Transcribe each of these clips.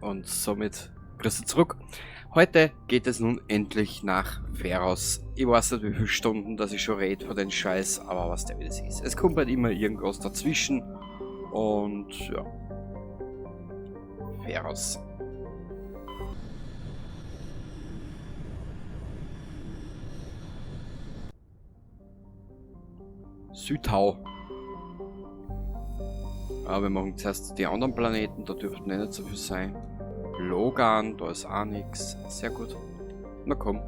Und somit grüß dich zurück. Heute geht es nun endlich nach Veros. Ich weiß nicht, wie viele Stunden, dass ich schon rede von den Scheiß, aber was der wie das ist. Es kommt halt immer irgendwas dazwischen. Und ja. Veros. Südhau. Aber wir machen zuerst die anderen Planeten, da dürften nicht so viel sein. Logan, da ist auch nichts. Sehr gut. Na komm.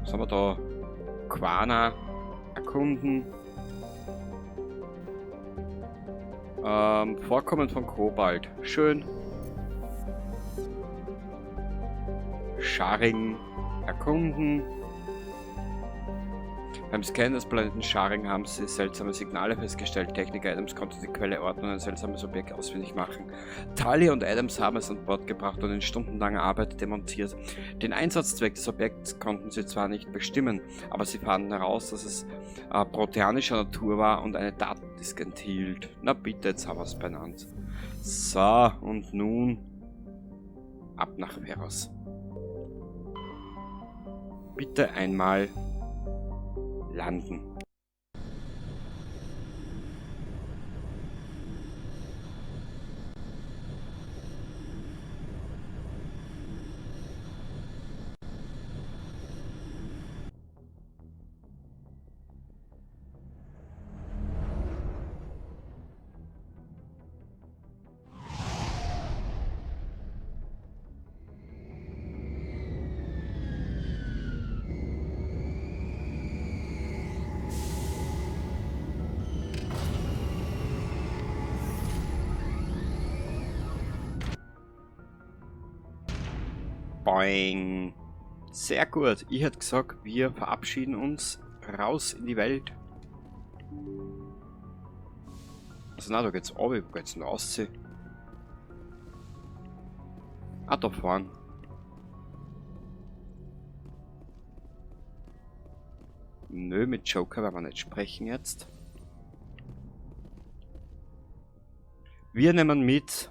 Was haben wir da? Quana. Erkunden. Vorkommen von Kobalt. Schön. Scharing. Erkunden. Beim Scannen des Planeten Scharing haben sie seltsame Signale festgestellt. Techniker Adams konnte die Quelle orten und ein seltsames Objekt ausfindig machen. Talia und Adams haben es an Bord gebracht und in stundenlanger Arbeit demontiert. Den Einsatzzweck des Objekts konnten sie zwar nicht bestimmen, aber sie fanden heraus, dass es proteanischer Natur war und eine Datendisk enthielt. Na bitte, jetzt haben wir es beieinander. So, und nun ab nach Veros. Bitte einmal landen. Boing. Sehr gut. Ich hätte gesagt, wir verabschieden uns raus in die Welt. Also na, da geht's runter. Wo geht's denn raus? Ah, da vorne. Nö, mit Joker werden wir nicht sprechen jetzt. Wir nehmen mit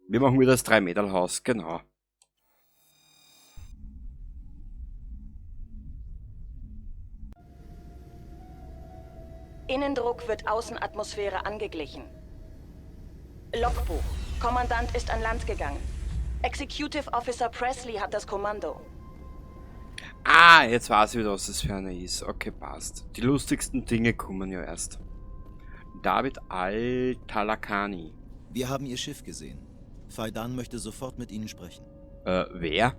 wir machen wieder das 3-Meter-Haus, genau. Innendruck wird Außenatmosphäre angeglichen. Logbuch. Kommandant ist an Land gegangen. Executive Officer Presley hat das Kommando. Ah, jetzt weiß ich wieder, was das für eine ist. Okay, passt. Die lustigsten Dinge kommen ja erst. David Al-Talakani. Wir haben Ihr Schiff gesehen. Faidan möchte sofort mit Ihnen sprechen. Wer?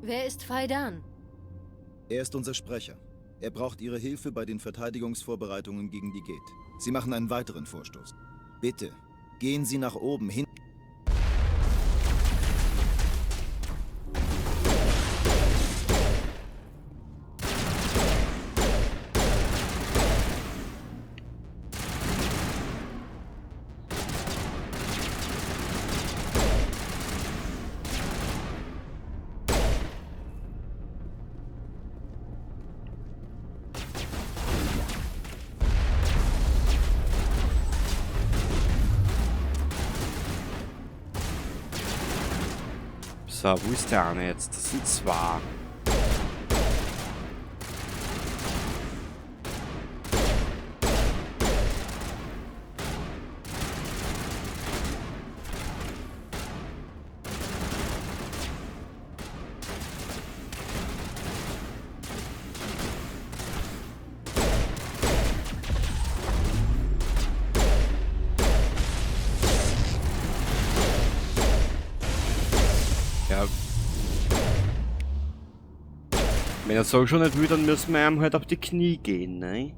Wer ist Faidan? Er ist unser Sprecher. Er braucht Ihre Hilfe bei den Verteidigungsvorbereitungen gegen die Gate. Sie machen einen weiteren Vorstoß. Bitte, gehen Sie nach oben hin. So, wo ist der eine jetzt? Das sind zwei. Ja. Wenn er so schon nicht will, dann müssen wir ihm halt auf die Knie gehen, ne?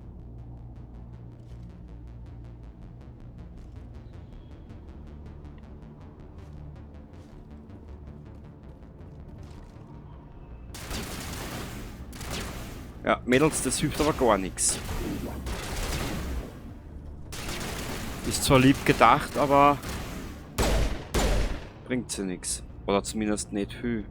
Ja, Mädels, das hilft aber gar nichts. Ist zwar lieb gedacht, aber bringt sie nichts. Oder zumindest nicht viel.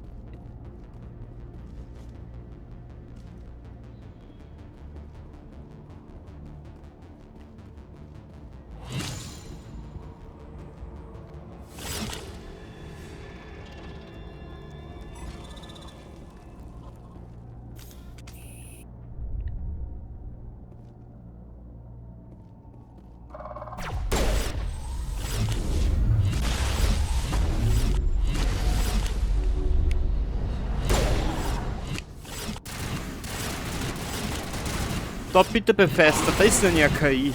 Dort bitte Bethesda, da ist denn ja KI.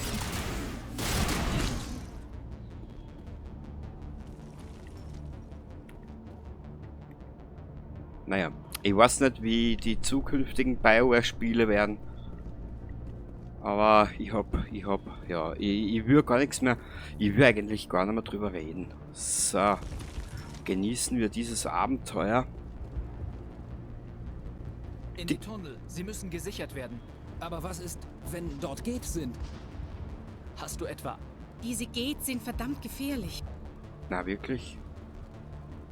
Naja, ich weiß nicht, wie die zukünftigen BioWare-Spiele werden. Aber ich will gar nichts mehr, ich will eigentlich gar nicht mehr drüber reden. So, genießen wir dieses Abenteuer. In die Tunnel. Sie müssen gesichert werden. Aber was ist, wenn dort Gates sind? Hast du etwa... Diese Gates sind verdammt gefährlich. Na, wirklich?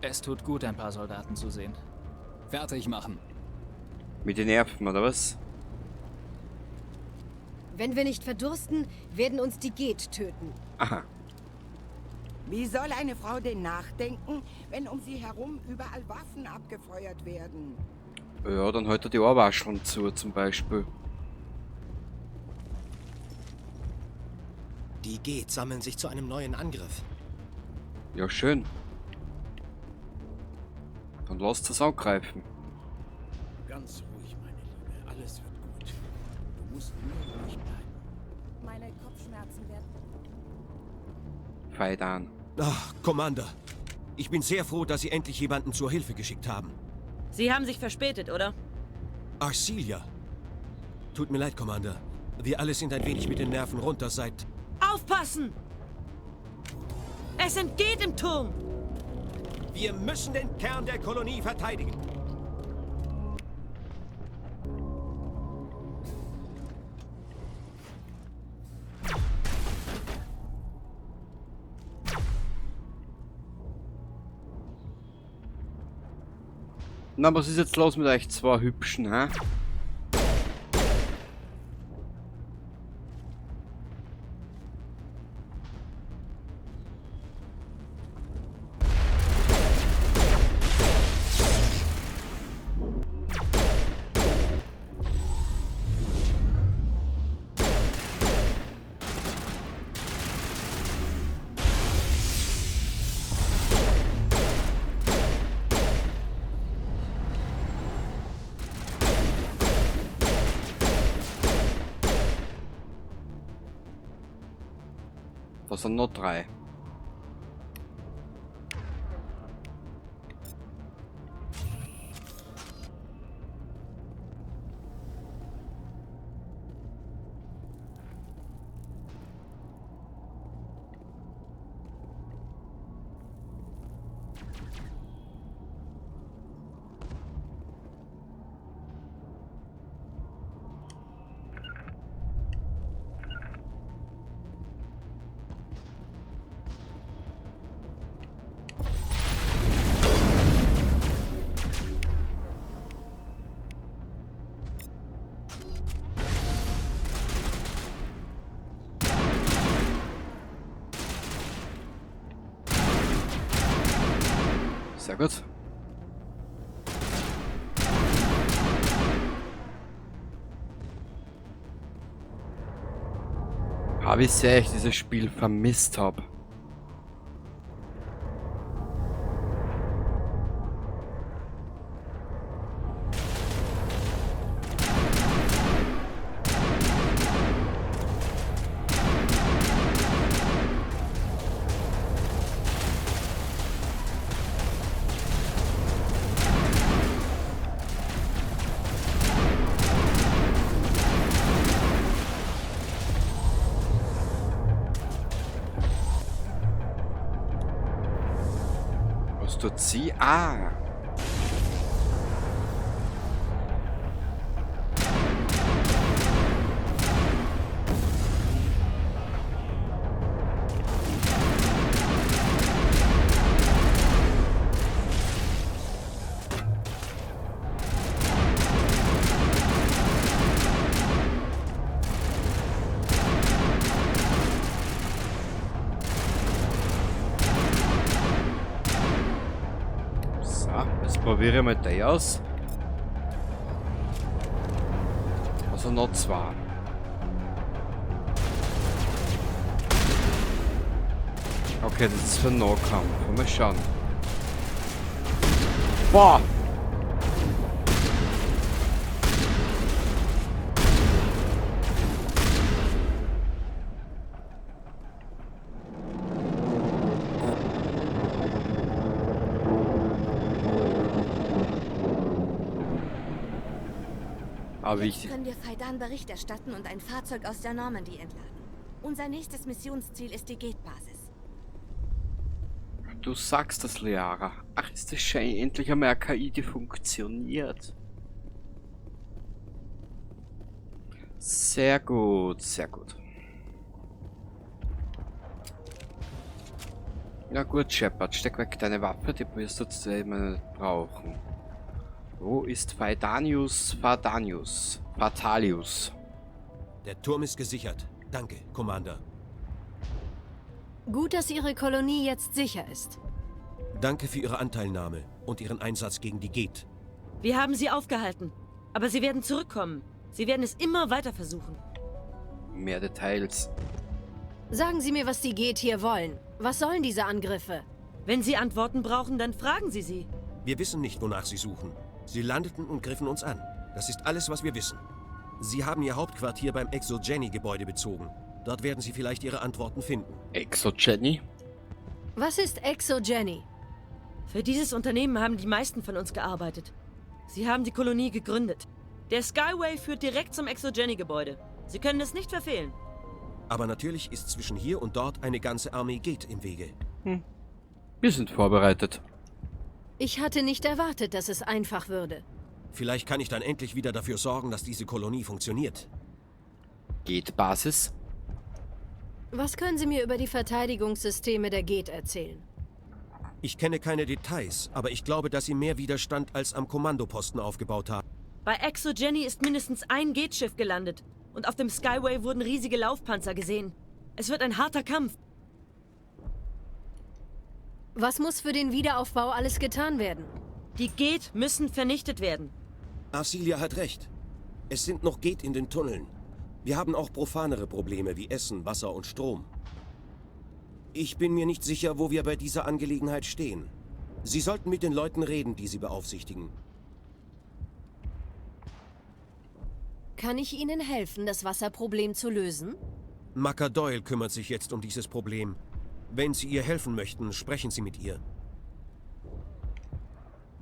Es tut gut, ein paar Soldaten zu sehen. Fertig machen. Mit den Nerven, oder was? Wenn wir nicht verdursten, werden uns die Geth töten. Aha. Wie soll eine Frau denn nachdenken, wenn um sie herum überall Waffen abgefeuert werden? Ja, dann halt er die Ohrwascheln zu, zum Beispiel. Die Geth sammeln sich zu einem neuen Angriff. Ja, schön. Dann lasst es angreifen. Ganz ruhig, meine Liebe. Alles wird gut. Du musst nur ruhig bleiben. Meine Kopfschmerzen werden... Fight an. Ach, Commander. Ich bin sehr froh, dass Sie endlich jemanden zur Hilfe geschickt haben. Sie haben sich verspätet, oder? Arcelia. Tut mir leid, Commander. Wir alle sind ein wenig mit den Nerven runter seit... Aufpassen! Es entgeht im Turm! Wir müssen den Kern der Kolonie verteidigen. Na, was ist jetzt los mit euch zwei Hübschen, hä? Das sind nur 3. Sehr gut. Wie sehr ich dieses Spiel vermisst habe. Was tut sie? Ah! Jetzt probiere ich mal die aus. Also noch 2. Okay, das ist für den Nahkampf. Mal schauen. Boah! Aber Jetzt wichtig. können wir Faidan Bericht erstatten und ein Fahrzeug aus der Normandy entladen. Unser nächstes Missionsziel ist die Gate-Basis. Du sagst das, Liara. Ach, ist das schön. Endlich einmal eine KI, die funktioniert. Sehr gut, sehr gut. Na gut, Shepard, steck weg deine Waffe, die wirst du jetzt immer nicht brauchen. Wo ist Fatalius? Der Turm ist gesichert. Danke, Commander. Gut, dass Ihre Kolonie jetzt sicher ist. Danke für Ihre Anteilnahme und Ihren Einsatz gegen die Gate. Wir haben sie aufgehalten. Aber sie werden zurückkommen. Sie werden es immer weiter versuchen. Mehr Details. Sagen Sie mir, was die Gate hier wollen. Was sollen diese Angriffe? Wenn Sie Antworten brauchen, dann fragen Sie sie. Wir wissen nicht, wonach Sie suchen. Sie landeten und griffen uns an. Das ist alles, was wir wissen. Sie haben Ihr Hauptquartier beim Exogeny-Gebäude bezogen. Dort werden Sie vielleicht Ihre Antworten finden. Exogeny? Was ist Exogeny? Für dieses Unternehmen haben die meisten von uns gearbeitet. Sie haben die Kolonie gegründet. Der Skyway führt direkt zum Exogeny-Gebäude. Sie können es nicht verfehlen. Aber natürlich ist zwischen hier und dort eine ganze Armee Gate im Wege. Wir sind vorbereitet. Ich hatte nicht erwartet, dass es einfach würde. Vielleicht kann ich dann endlich wieder dafür sorgen, dass diese Kolonie funktioniert. Gate-Basis? Was können Sie mir über die Verteidigungssysteme der Gate erzählen? Ich kenne keine Details, aber ich glaube, dass sie mehr Widerstand als am Kommandoposten aufgebaut haben. Bei Exogeny ist mindestens ein Gate-Schiff gelandet. Und auf dem Skyway wurden riesige Laufpanzer gesehen. Es wird ein harter Kampf. Was muss für den Wiederaufbau alles getan werden? Die Gate müssen vernichtet werden. Arcilia hat recht. Es sind noch Gate in den Tunneln. Wir haben auch profanere Probleme wie Essen, Wasser und Strom. Ich bin mir nicht sicher, wo wir bei dieser Angelegenheit stehen. Sie sollten mit den Leuten reden, die Sie beaufsichtigen. Kann ich Ihnen helfen, das Wasserproblem zu lösen? Maka Doyle kümmert sich jetzt um dieses Problem. Wenn Sie ihr helfen möchten, sprechen Sie mit ihr.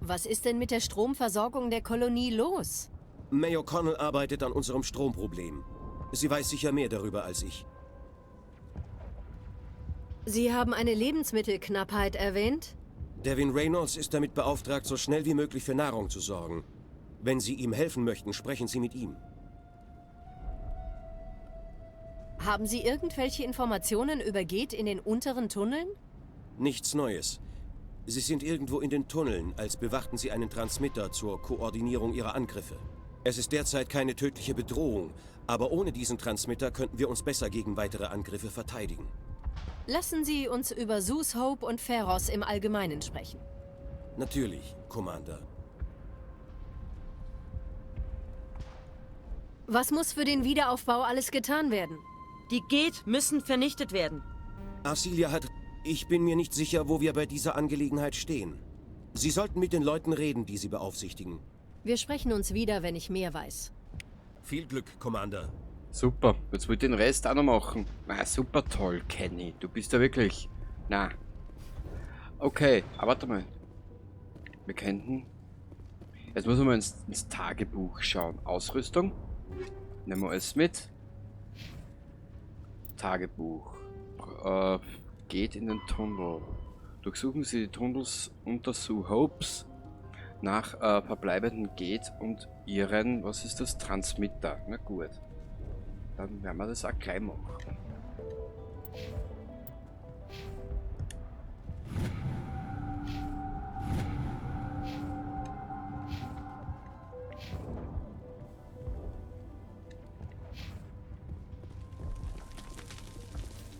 Was ist denn mit der Stromversorgung der Kolonie los? May O'Connell arbeitet an unserem Stromproblem. Sie weiß sicher mehr darüber als ich. Sie haben eine Lebensmittelknappheit erwähnt? Devin Reynolds ist damit beauftragt, so schnell wie möglich für Nahrung zu sorgen. Wenn Sie ihm helfen möchten, sprechen Sie mit ihm. Haben Sie irgendwelche Informationen über Gate in den unteren Tunneln? Nichts Neues. Sie sind irgendwo in den Tunneln, als bewachten Sie einen Transmitter zur Koordinierung Ihrer Angriffe. Es ist derzeit keine tödliche Bedrohung, aber ohne diesen Transmitter könnten wir uns besser gegen weitere Angriffe verteidigen. Lassen Sie uns über Zeus, Hope und Pharos im Allgemeinen sprechen. Natürlich, Commander. Was muss für den Wiederaufbau alles getan werden? Die Gate müssen vernichtet werden. Arcilia hat... Ich bin mir nicht sicher, wo wir bei dieser Angelegenheit stehen. Sie sollten mit den Leuten reden, die Sie beaufsichtigen. Wir sprechen uns wieder, wenn ich mehr weiß. Viel Glück, Commander. Super, jetzt will ich den Rest auch noch machen. Na, super toll, Kenny. Du bist ja wirklich... Na. Okay, aber warte mal. Wir könnten... Jetzt muss man mal ins Tagebuch schauen. Ausrüstung. Nehmen wir alles mit. Tagebuch. Geht in den Tunnel. Durchsuchen Sie die Tunnels unter Sue Hopes nach verbleibenden Gate und ihren, was ist das, Transmitter. Na gut. Dann werden wir das auch gleich machen.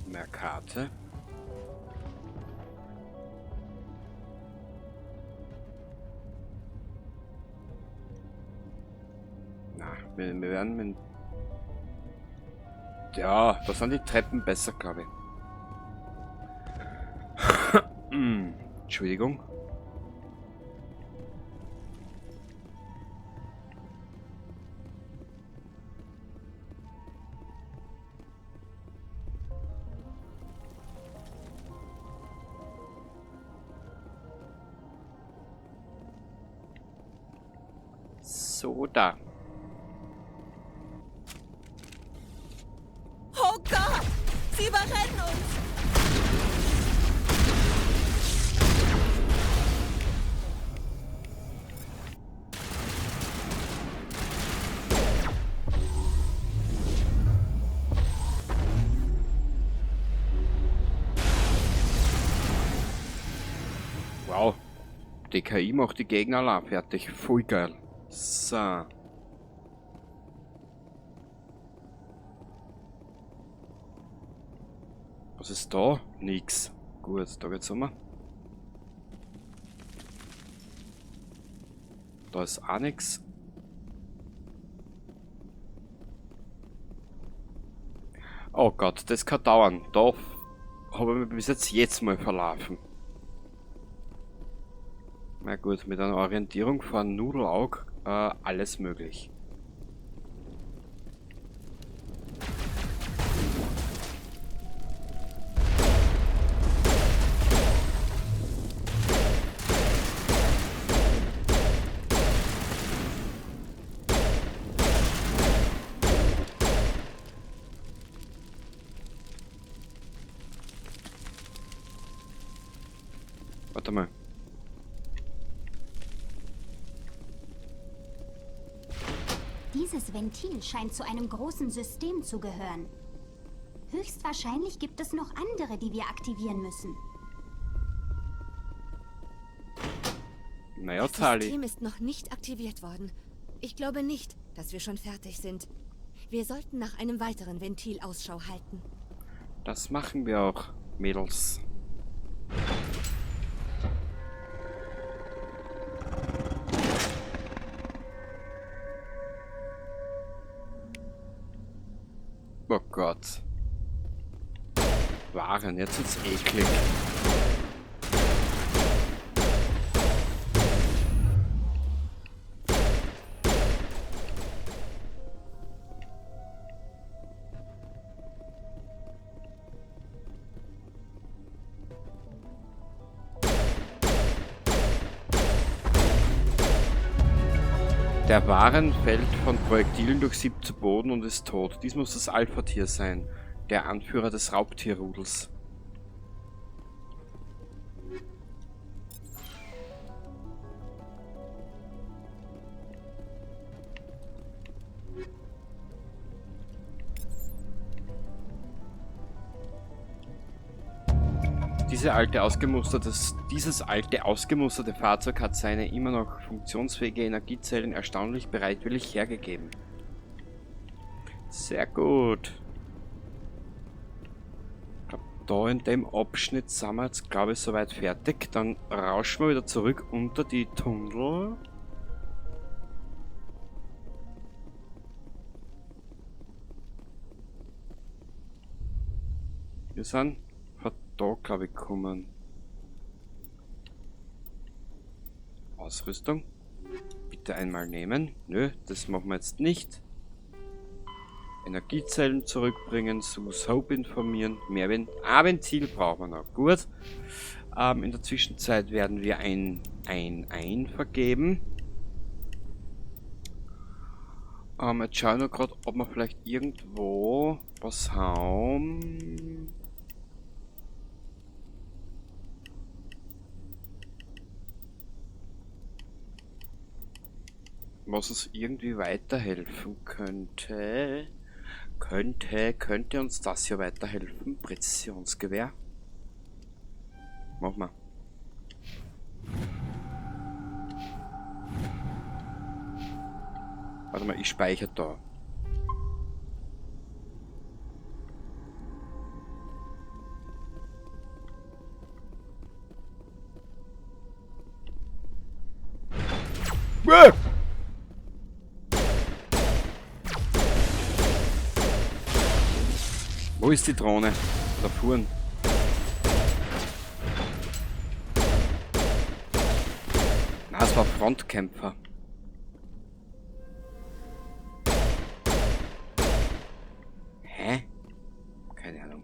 Mehr Karte. Na, wir werden mit... Ja, da sind die Treppen besser, glaube ich. Entschuldigung. So, da. überrennen uns! Wow. Die KI macht die Gegner allein fertig. Voll geil. So. Was ist da? Nix. Gut, da geht's um. Da ist auch nix. Oh Gott, das kann dauern. Da habe ich mich bis jetzt mal verlaufen. Na gut, mit einer Orientierung von Nudelaug alles möglich. Warte mal. Dieses Ventil scheint zu einem großen System zu gehören. Höchstwahrscheinlich gibt es noch andere, die wir aktivieren müssen. Naja, Das Tali. System ist noch nicht aktiviert worden. Ich glaube nicht, dass wir schon fertig sind. Wir sollten nach einem weiteren Ventil Ausschau halten. Das machen wir auch, Mädels. Oh Gott. Waren, jetzt wird's eklig. Der Waren fällt von Projektilen durchsiebt zu Boden und ist tot. Dies muss das Alpha-Tier sein, der Anführer des Raubtierrudels. Dieses alte ausgemusterte Fahrzeug hat seine immer noch funktionsfähige Energiezellen erstaunlich bereitwillig hergegeben. Sehr gut. Ich glaube, da in dem Abschnitt sind wir jetzt, glaube ich, soweit fertig. Dann rauschen wir wieder zurück unter die Tunnel. Wir sind von da, glaube ich, gekommen. Ausrüstung. Bitte einmal nehmen. Nö, das machen wir jetzt nicht. Energiezellen zurückbringen, Sus Hope informieren. Mehr Ventil brauchen wir noch. Gut. In der Zwischenzeit werden wir ein vergeben. Jetzt schauen wir gerade, ob wir vielleicht irgendwo was haben. Was uns irgendwie weiterhelfen könnte. Könnte uns das hier weiterhelfen? Präzisionsgewehr. Mach mal. Warte mal, ich speichere da. Wo ist die Drohne? Da fuhren. Na, es war Frontkämpfer. Hä? Keine Ahnung.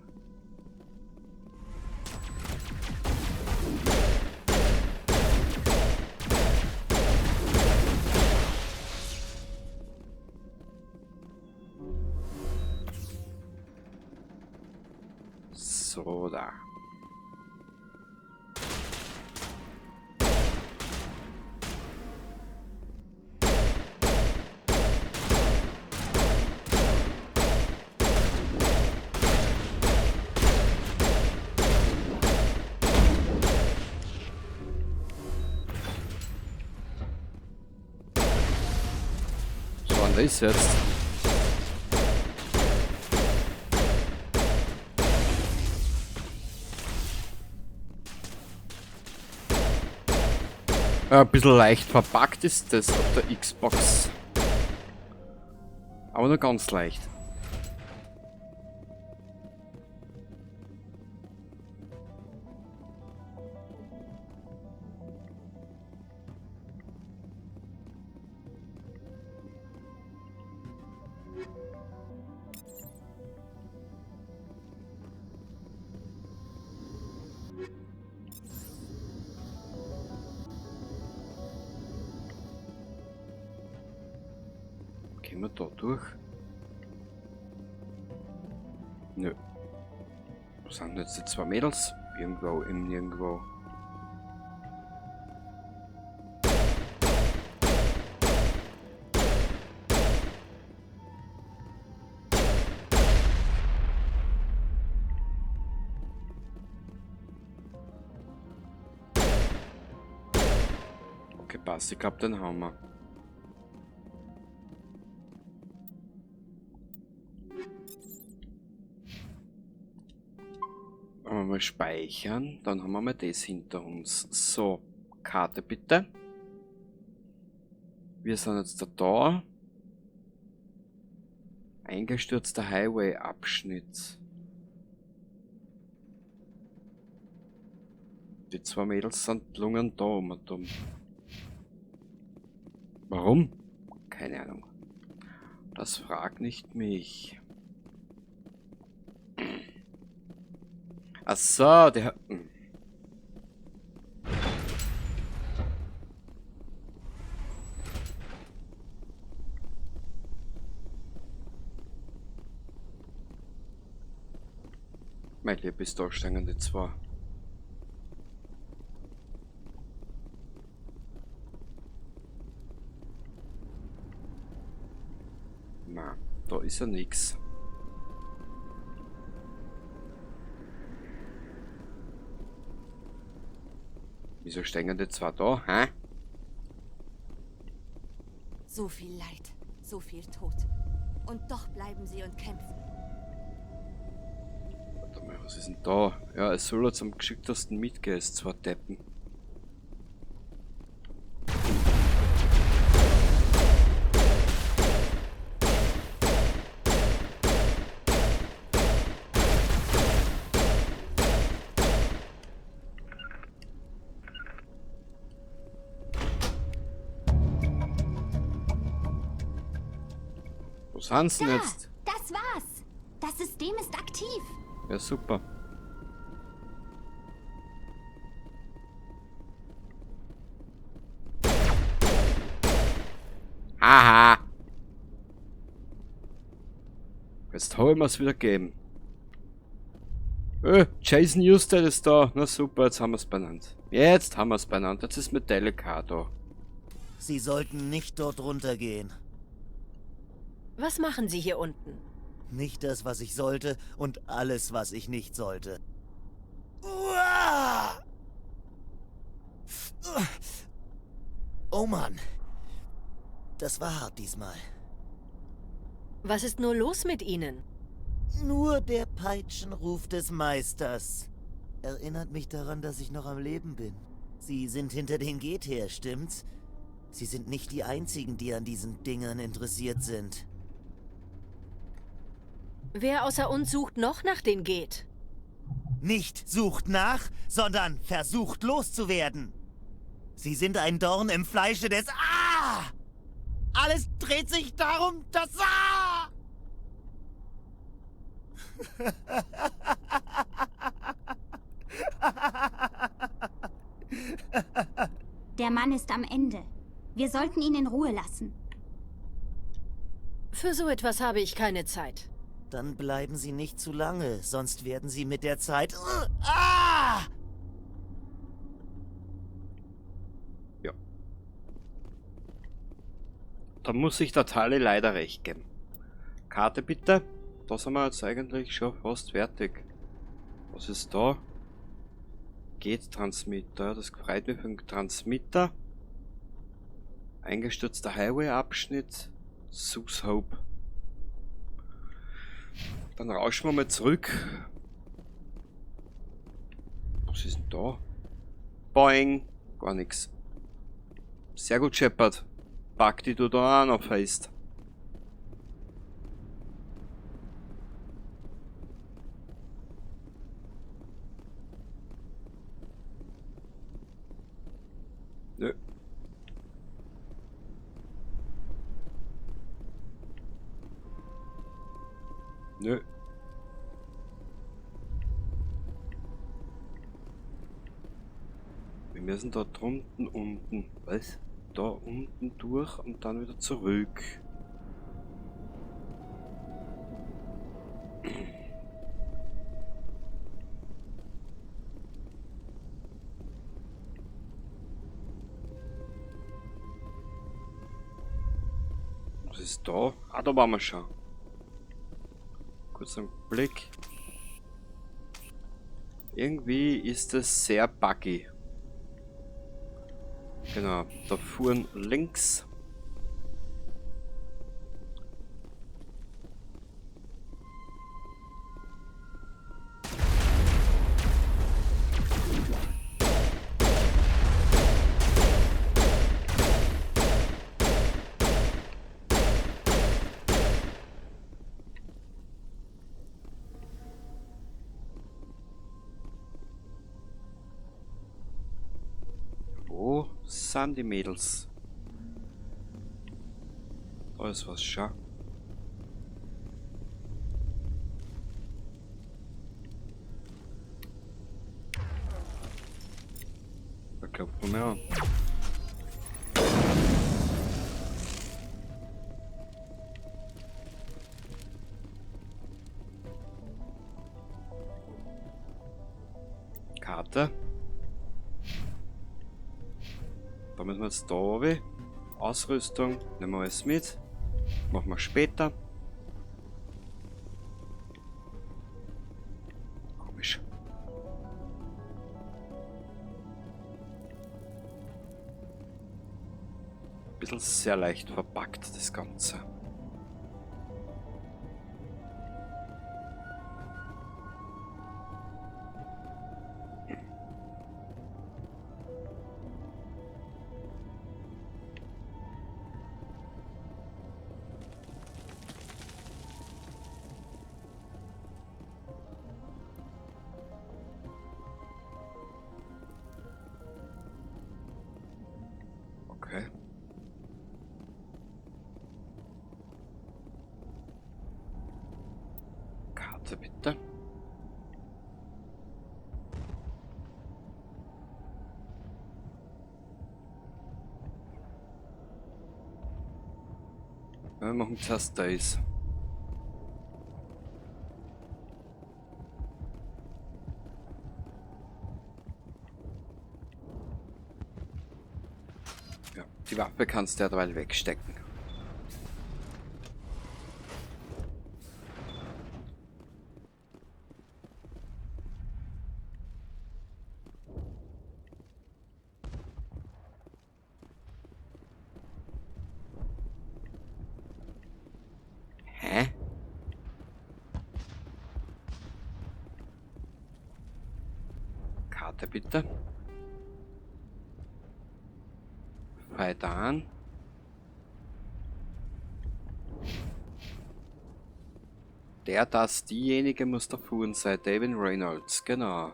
So, da. So, und das jetzt. Ein bisschen leicht verpackt ist das auf der Xbox. Aber nur ganz leicht. Gehen wir da durch? Nö. Wo sind jetzt die zwei Mädels? Irgendwo im Nirgendwo. Okay, passt. Ich glaube, den haben wir. Mal speichern, dann haben wir mal das hinter uns. So, Karte bitte. Wir sind jetzt da. Eingestürzter Highway-Abschnitt. Die zwei Mädels sind lungen da um und um. Warum? Keine Ahnung. Das fragt nicht mich. Ach so, der... Mein Liebes, da stehen die zwei. Na, da ist ja nix. Wieso stehen die zwei da, hä? So viel Leid, so viel Tod. Und doch bleiben sie und kämpfen. Warte mal, was ist denn da? Ja, es soll jetzt am geschicktesten mitgehen, es zwei Deppen. Wo sind sie denn jetzt? Das war's. Das System ist aktiv. Ja, super. Haha. Jetzt habe ich mir's wieder gegeben. Jason Newsted ist da. Na super, jetzt haben wir's benannt. Jetzt haben wir's benannt. Jetzt ist Metallica da. Sie sollten nicht dort runtergehen. Was machen Sie hier unten? Nicht das, was ich sollte und alles, was ich nicht sollte. Uah! Oh Mann. Das war hart diesmal. Was ist nur los mit Ihnen? Nur der Peitschenruf des Meisters. Erinnert mich daran, dass ich noch am Leben bin. Sie sind hinter den Geht her, stimmt's? Sie sind nicht die Einzigen, die an diesen Dingern interessiert sind. Wer außer uns sucht noch nach den Geht? Nicht sucht nach, sondern versucht loszuwerden. Sie sind ein Dorn im Fleische des... Ah! Alles dreht sich darum, dass... Ah! Der Mann ist am Ende. Wir sollten ihn in Ruhe lassen. Für so etwas habe ich keine Zeit. Dann bleiben Sie nicht zu lange, sonst werden Sie mit der Zeit... Ah! Ja. Da muss ich der Tali leider recht geben. Karte bitte. Da sind wir jetzt eigentlich schon fast fertig. Was ist da? Geht-Transmitter. Das freut mich für den Transmitter. Eingestürzter Highway-Abschnitt. Sus Hope. Dann rauschen wir mal zurück. Was ist denn da? Boing. Gar nichts. Sehr gut, Shepard. Pack die du da auch noch fest. Nö. Nö. Wir müssen da drunten unten. Was? Da unten durch und dann wieder zurück. Was ist da? Ah, da waren wir schon. Kurz einen Blick. Irgendwie ist es sehr buggy. Genau, da fuhren links. Wo sind die Mädels? Da ist was schon. Da klopft man mehr an. Karte. Da müssen wir jetzt da runter. Ausrüstung, nehmen wir alles mit. Machen wir später. Komisch. Ein bisschen sehr leicht verpackt, das Ganze. Okay. Karte bitte. Wir machen zuerst das. Ja, die Waffe kannst du ja derweil wegstecken. Hä? Karte bitte. Weiter an. Diejenige muss der Fuhren sein. David Reynolds, genau.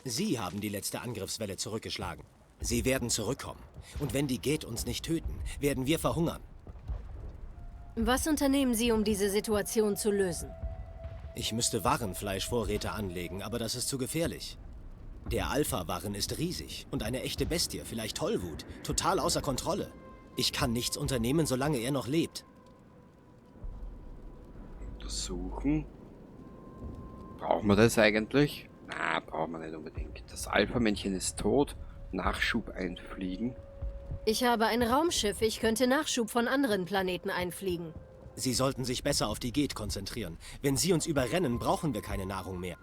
Sie haben die letzte Angriffswelle zurückgeschlagen. Sie werden zurückkommen. Und wenn die Geth uns nicht töten, werden wir verhungern. Was unternehmen Sie, um diese Situation zu lösen? Ich müsste Warenfleischvorräte anlegen, aber das ist zu gefährlich. Der Alpha-Warren ist riesig und eine echte Bestie, vielleicht Tollwut, total außer Kontrolle. Ich kann nichts unternehmen, solange er noch lebt. untersuchen. Brauchen wir das eigentlich? Na, brauchen wir nicht unbedingt. Das Alpha-Männchen ist tot. Nachschub einfliegen. Ich habe ein Raumschiff. Ich könnte Nachschub von anderen Planeten einfliegen. Sie sollten sich besser auf die Geth konzentrieren. Wenn Sie uns überrennen, brauchen wir keine Nahrung mehr.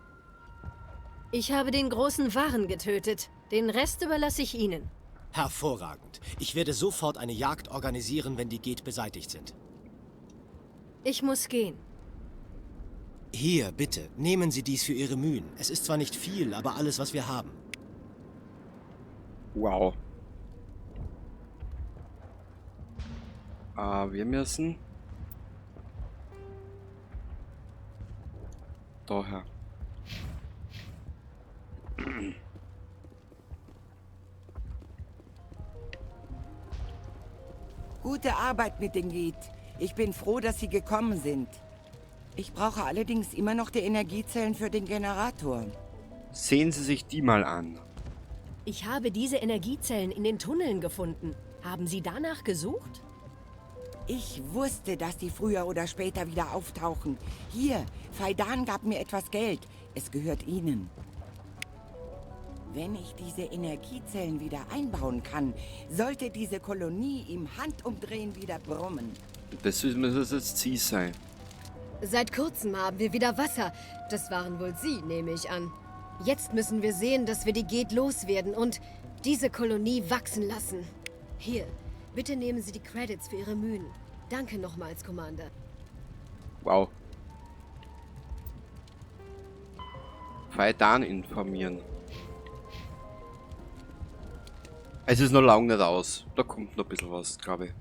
Ich habe den großen Waren getötet. Den Rest überlasse ich Ihnen. Hervorragend. Ich werde sofort eine Jagd organisieren, wenn die Geth beseitigt sind. Ich muss gehen. Hier, bitte, nehmen Sie dies für Ihre Mühen. Es ist zwar nicht viel, aber alles, was wir haben. Wow. Wir müssen daher. Gute Arbeit mit den Geth. Ich bin froh, dass Sie gekommen sind. Ich brauche allerdings immer noch die Energiezellen für den Generator. Sehen Sie sich die mal an. Ich habe diese Energiezellen in den Tunneln gefunden. Haben Sie danach gesucht? Ich wusste, dass die früher oder später wieder auftauchen. Hier, Faidan gab mir etwas Geld. Es gehört Ihnen. Wenn ich diese Energiezellen wieder einbauen kann, sollte diese Kolonie im Handumdrehen wieder brummen. Das muss jetzt Ziel sein. Seit kurzem haben wir wieder Wasser. Das waren wohl Sie, nehme ich an. Jetzt müssen wir sehen, dass wir die Geth loswerden und diese Kolonie wachsen lassen. Hier, bitte nehmen Sie die Credits für Ihre Mühen. Danke nochmals, Commander. Wow. Faidan informieren. Es ist noch lange nicht aus. Da kommt noch ein bisschen was, glaube ich.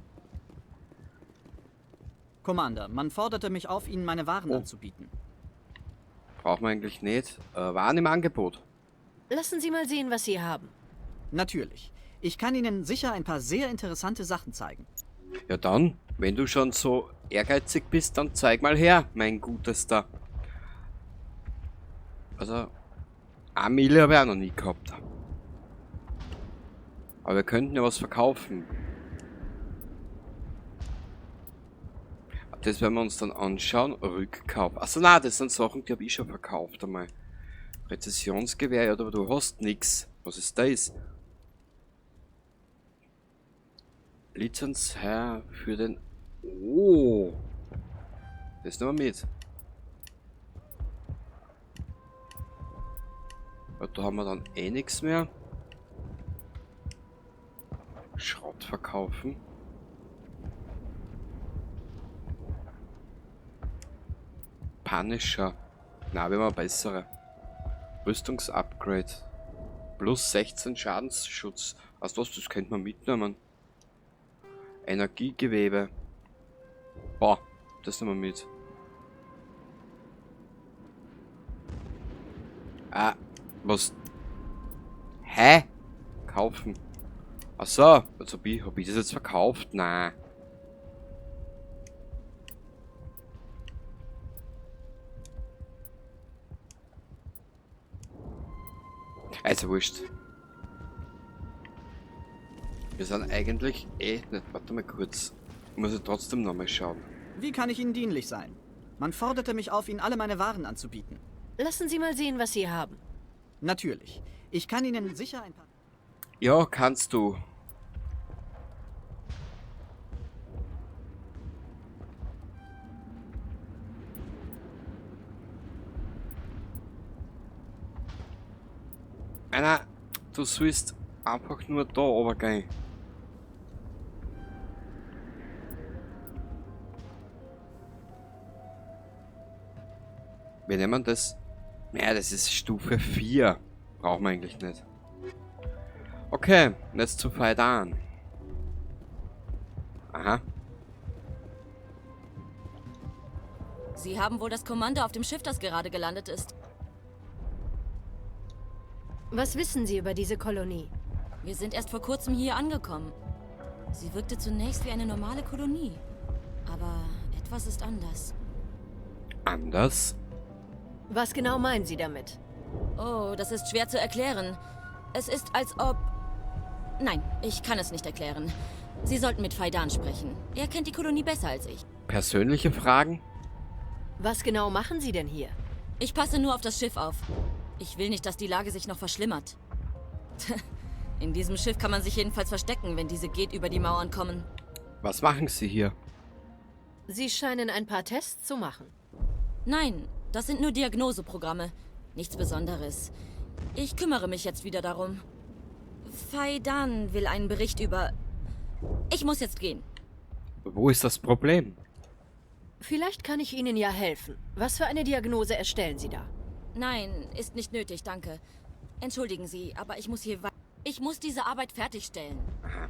Commander, man forderte mich auf, Ihnen meine Waren anzubieten. Braucht man eigentlich nicht. Waren im Angebot. Lassen Sie mal sehen, was Sie haben. Natürlich. Ich kann Ihnen sicher ein paar sehr interessante Sachen zeigen. Ja dann, wenn du schon so ehrgeizig bist, dann zeig mal her, mein Gutester. Also, 1 Mille habe ich auch noch nie gehabt. Aber wir könnten ja was verkaufen. Das werden wir uns dann anschauen. Rückkauf. Achso, nein, das sind Sachen, die habe ich schon verkauft einmal. Präzisionsgewehr, ja, aber du hast nichts. Was ist das? Lizenzherr für den... Oh! Das nehmen wir mit. Ja, da haben wir dann eh nichts mehr. Schrott verkaufen. Punisher. Na, wir haben eine bessere. Rüstungsupgrade. Plus 16 Schadensschutz. Also das könnte man mitnehmen. Energiegewebe. Boah, das nehmen wir mit. Ah, was? Hä? Kaufen. Achso, jetzt hab ich das jetzt verkauft? Nein. Also wurscht. Wir sind eigentlich warte mal kurz. Muss ich trotzdem nochmal schauen. Wie kann ich Ihnen dienlich sein? Man forderte mich auf, Ihnen alle meine Waren anzubieten. Lassen Sie mal sehen, was Sie haben. Natürlich. Ich kann Ihnen sicher ein paar... Ja, kannst du. Nein, du sollst einfach nur da runtergehen. Wir nehmen das. Naja, das ist Stufe 4. Brauchen wir eigentlich nicht. Okay, jetzt zu Faidan. Aha. Sie haben wohl das Kommando auf dem Schiff, das gerade gelandet ist. Was wissen Sie über diese Kolonie? Wir sind erst vor kurzem hier angekommen. Sie wirkte zunächst wie eine normale Kolonie. Aber etwas ist anders. Anders? Was genau meinen Sie damit? Oh, das ist schwer zu erklären. Es ist, als ob... Nein, ich kann es nicht erklären. Sie sollten mit Faidan sprechen. Er kennt die Kolonie besser als ich. Persönliche Fragen? Was genau machen Sie denn hier? Ich passe nur auf das Schiff auf. Ich will nicht, dass die Lage sich noch verschlimmert. In diesem Schiff kann man sich jedenfalls verstecken, wenn diese Gate über die Mauern kommen. Was machen Sie hier? Sie scheinen ein paar Tests zu machen. Nein, das sind nur Diagnoseprogramme. Nichts Besonderes. Ich kümmere mich jetzt wieder darum. Faidan will einen Bericht über... Ich muss jetzt gehen. Wo ist das Problem? Vielleicht kann ich Ihnen ja helfen. Was für eine Diagnose erstellen Sie da? Nein, ist nicht nötig, danke. Entschuldigen Sie, aber ich muss hier... Ich muss diese Arbeit fertigstellen. Aha.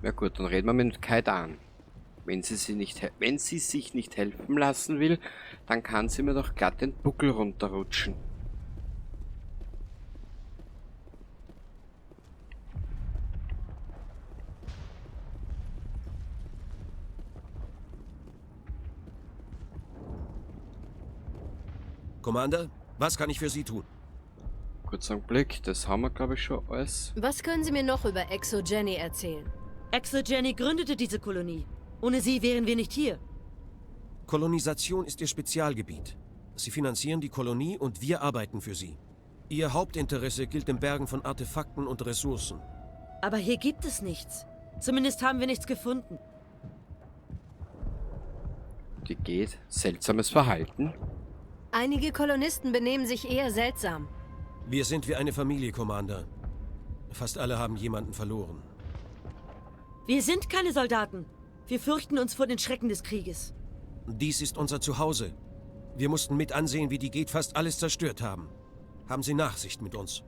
Ja gut, dann reden wir mit Kaidan. Wenn sie sich nicht helfen lassen will, dann kann sie mir doch glatt den Buckel runterrutschen. Commander, was kann ich für Sie tun? Kurzer Blick, das haben wir glaube ich schon alles. Was können Sie mir noch über ExoGeni erzählen? ExoGeni gründete diese Kolonie. Ohne sie wären wir nicht hier. Kolonisation ist Ihr Spezialgebiet. Sie finanzieren die Kolonie und wir arbeiten für Sie. Ihr Hauptinteresse gilt dem Bergen von Artefakten und Ressourcen. Aber hier gibt es nichts. Zumindest haben wir nichts gefunden. Die geht. Seltsames Verhalten. Einige Kolonisten benehmen sich eher seltsam. Wir sind wie eine Familie, Commander. Fast alle haben jemanden verloren. Wir sind keine Soldaten. Wir fürchten uns vor den Schrecken des Krieges. Dies ist unser Zuhause. Wir mussten mit ansehen, wie die Gate fast alles zerstört haben. Haben Sie Nachsicht mit uns?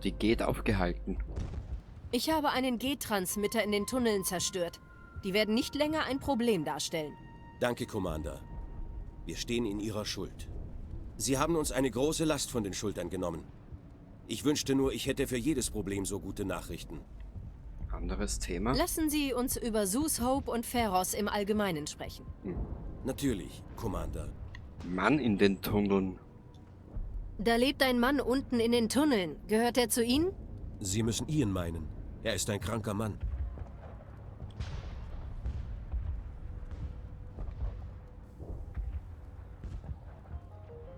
Die Gate aufgehalten. Ich habe einen G-Transmitter in den Tunneln zerstört. Die werden nicht länger ein Problem darstellen. Danke, Commander. Wir stehen in Ihrer Schuld. Sie haben uns eine große Last von den Schultern genommen. Ich wünschte nur, ich hätte für jedes Problem so gute Nachrichten. Anderes Thema? Lassen Sie uns über Zeus, Hope und Pharos im Allgemeinen sprechen. Natürlich, Commander. Mann in den Tunneln. Da lebt ein Mann unten in den Tunneln. Gehört er zu Ihnen? Sie müssen Ian meinen. Er ist ein kranker Mann.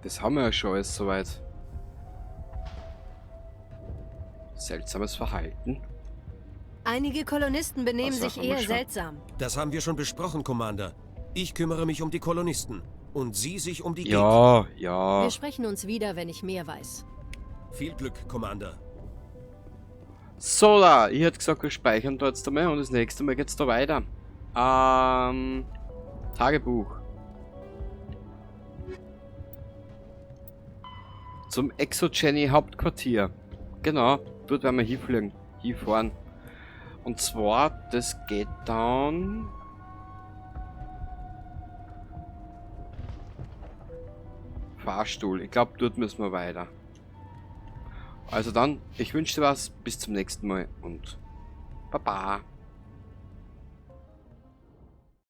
Das haben wir ja schon alles soweit. Seltsames Verhalten. Einige Kolonisten benehmen Das sich haben wir eher schon. seltsam. Das haben wir schon besprochen, Commander. Ich kümmere mich um die Kolonisten. Und Sie sich um die Gate. Ja, ja. Wir sprechen uns wieder, wenn ich mehr weiß. Viel Glück, Commander. So, da, ich hätte gesagt, wir speichern da jetzt einmal und das nächste Mal geht's da weiter. Tagebuch. Zum ExoGeni Hauptquartier. Genau, dort werden wir hinfahren. Und zwar, das geht dann... Fahrstuhl. Ich glaube, dort müssen wir weiter. Also dann, ich wünsche dir was, bis zum nächsten Mal und Baba.